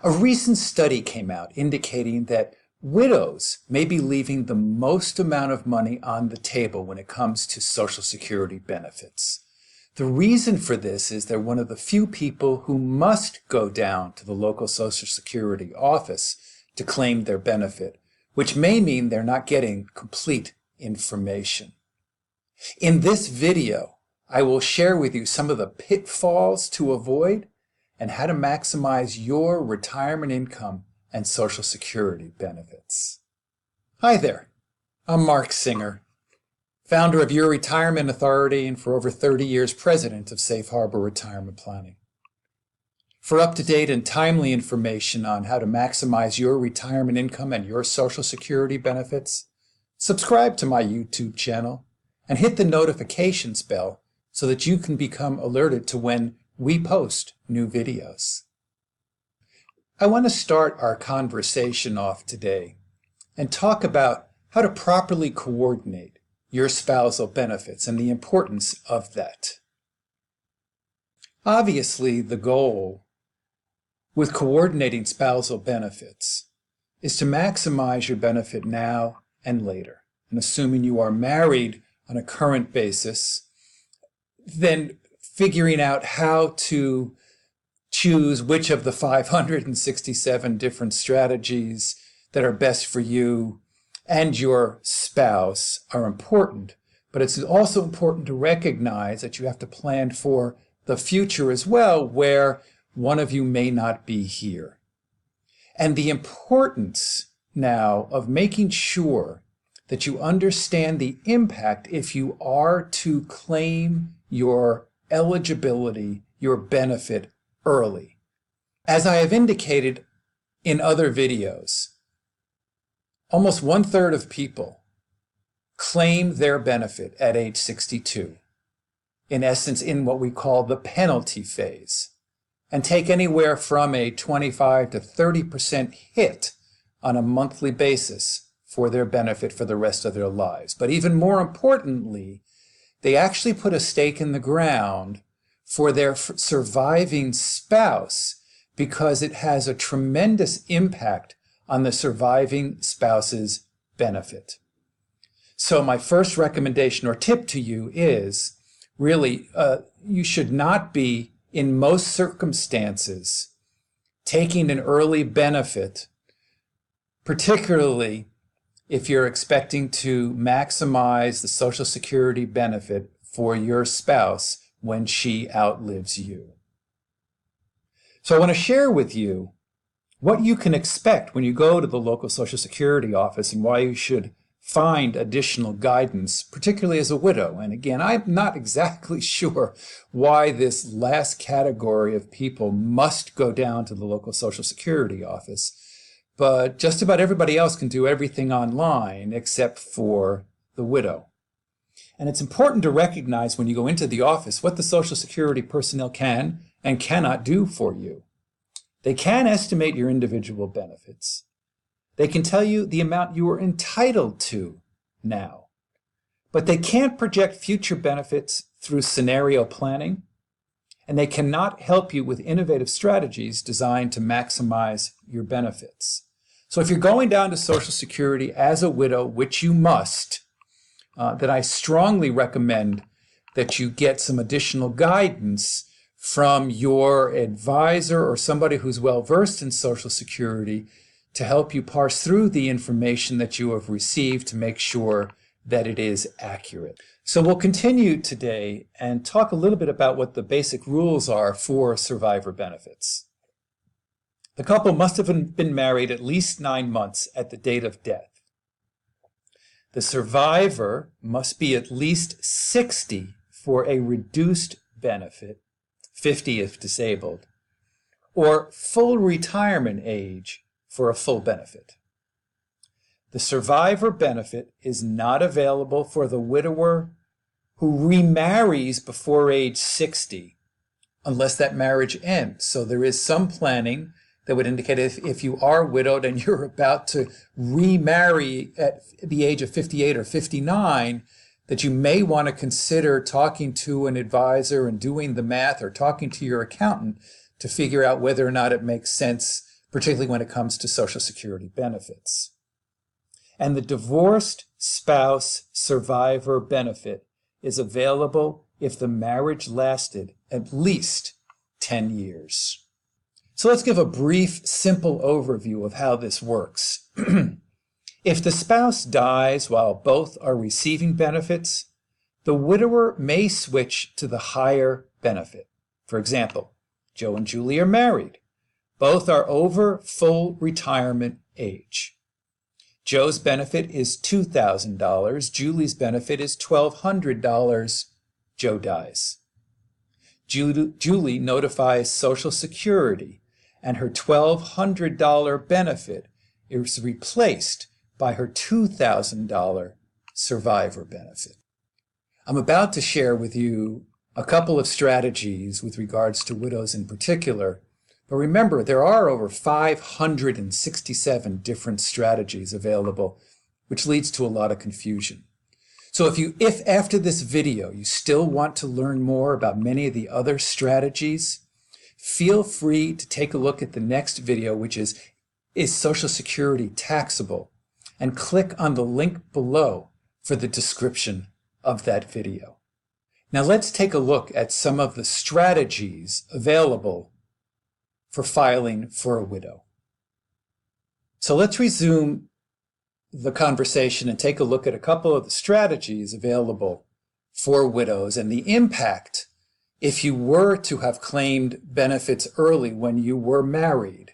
A recent study came out indicating that widows may be leaving the most amount of money on the table when it comes to Social Security benefits. The reason for this is they're one of the few people who must go down to the local Social Security office to claim their benefit, which may mean they're not getting complete information. In this video, I will share with you some of the pitfalls to avoid and how to maximize your retirement income and Social Security benefits. Hi there, I'm Mark Singer, founder of Your Retirement Authority and for over 30 years president of Safe Harbor Retirement Planning. For up-to-date and timely information on how to maximize your retirement income and your Social Security benefits, subscribe to my YouTube channel and hit the notifications bell so that you can become alerted to when we post new videos. I want to start our conversation off today and talk about how to properly coordinate your spousal benefits and the importance of that. Obviously, the goal with coordinating spousal benefits is to maximize your benefit now and later. And assuming you are married on a current basis, then figuring out how to choose which of the 567 different strategies that are best for you and your spouse are important. But it's also important to recognize that you have to plan for the future as well, where one of you may not be here. And the importance now of making sure that you understand the impact if you are to claim your eligibility, your benefit early. As I have indicated in other videos, almost 1/3 of people claim their benefit at age 62, in essence in what we call the penalty phase, and take anywhere from a 25 to 30% hit on a monthly basis for their benefit for the rest of their lives. But even more importantly, they actually put a stake in the ground for their surviving spouse because it has a tremendous impact on the surviving spouse's benefit. So my first recommendation or tip to you is really you should not be, in most circumstances, taking an early benefit, particularly if you're expecting to maximize the Social Security benefit for your spouse when she outlives you. So I want to share with you what you can expect when you go to the local Social Security office and why you should find additional guidance, particularly as a widow. And again, I'm not exactly sure why this last category of people must go down to the local Social Security office. But just about everybody else can do everything online except for the widow. And it's important to recognize when you go into the office what the Social Security personnel can and cannot do for you. They can estimate your individual benefits. They can tell you the amount you are entitled to now. But they can't project future benefits through scenario planning, and they cannot help you with innovative strategies designed to maximize your benefits. So if you're going down to Social Security as a widow, which you must, then I strongly recommend that you get some additional guidance from your advisor or somebody who's well-versed in Social Security to help you parse through the information that you have received to make sure that it is accurate. So we'll continue today and talk a little bit about what the basic rules are for survivor benefits. The couple must have been married at least 9 months at the date of death. The survivor must be at least 60 for a reduced benefit, 50 if disabled, or full retirement age for a full benefit. The survivor benefit is not available for the widower who remarries before age 60 unless that marriage ends. So there is some planning that would indicate if you are widowed and you're about to remarry at the age of 58 or 59, that you may want to consider talking to an advisor and doing the math or talking to your accountant to figure out whether or not it makes sense particularly when it comes to Social Security benefits. And the divorced spouse survivor benefit is available if the marriage lasted at least 10 years. So let's give a brief, simple overview of how this works. If the spouse dies while both are receiving benefits, the widower may switch to the higher benefit. For example, Joe and Julie are married. Both are over full retirement age. Joe's benefit is $2,000. Julie's benefit is $1,200. Joe dies. Julie notifies Social Security, and her $1,200 benefit is replaced by her $2,000 survivor benefit. I'm about to share with you a couple of strategies with regards to widows in particular, but remember, there are over 567 different strategies available, which leads to a lot of confusion. So if after this video you still want to learn more about many of the other strategies, feel free to take a look at the next video, which is Social Security taxable? And click on the link below for the description of that video. Now let's take a look at some of the strategies available for filing for a widow. So let's resume the conversation and take a look at a couple of the strategies available for widows and the impact if you were to have claimed benefits early when you were married.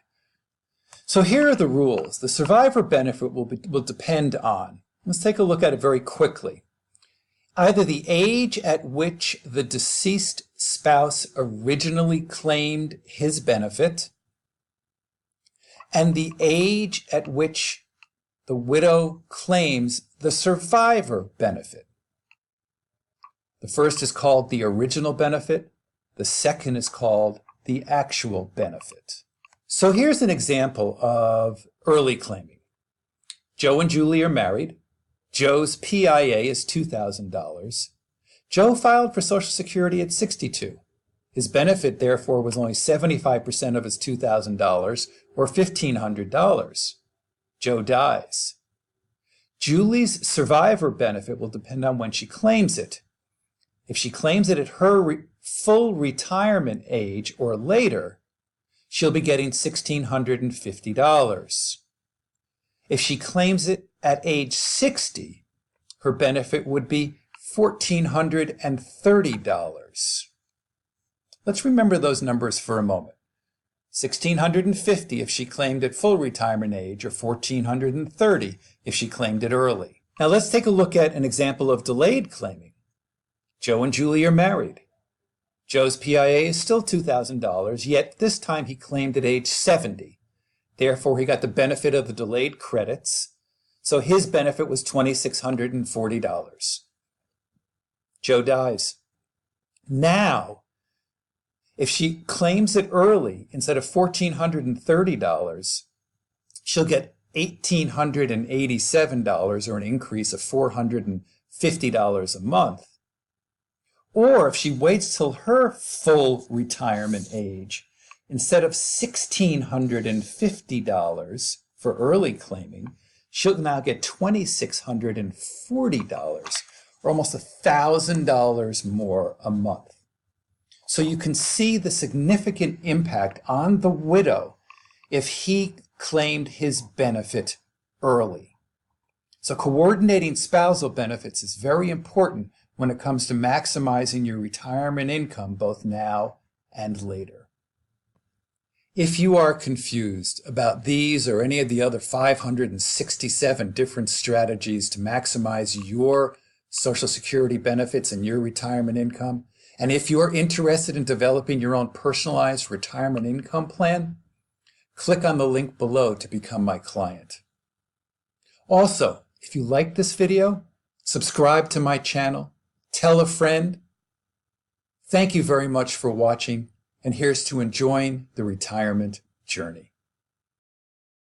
So here are the rules. The survivor benefit will depend on, let's take a look at it very quickly, either the age at which the deceased spouse originally claimed his benefit and the age at which the widow claims the survivor benefit. The first is called the original benefit. The second is called the actual benefit. So here's an example of early claiming. Joe and Julie are married. Joe's PIA is $2,000. Joe filed for Social Security at 62. His benefit, therefore, was only 75% of his $2,000, or $1,500. Joe dies. Julie's survivor benefit will depend on when she claims it. If she claims it at her full retirement age or later, she'll be getting $1,650. If she claims it at age 60, her benefit would be $1,430. Let's remember those numbers for a moment. $1,650 if she claimed at full retirement age, or $1,430 if she claimed it early. Now let's take a look at an example of delayed claiming. Joe and Julie are married. Joe's PIA is still $2,000, yet this time he claimed at age 70. Therefore, he got the benefit of the delayed credits, so his benefit was $2,640. Joe dies. Now, if she claims it early, instead of $1,430, she'll get $1,887, or an increase of $450 a month. Or if she waits till her full retirement age, instead of $1,650 for early claiming, she'll now get $2,640, or almost $1,000 more a month. So you can see the significant impact on the widow if he claimed his benefit early. So coordinating spousal benefits is very important when it comes to maximizing your retirement income both now and later. If you are confused about these or any of the other 567 different strategies to maximize your Social Security benefits and your retirement income, and if you're interested in developing your own personalized retirement income plan, click on the link below to become my client. Also, if you like this video, subscribe to my channel, tell a friend. Thank you very much for watching, and here's to enjoying the retirement journey.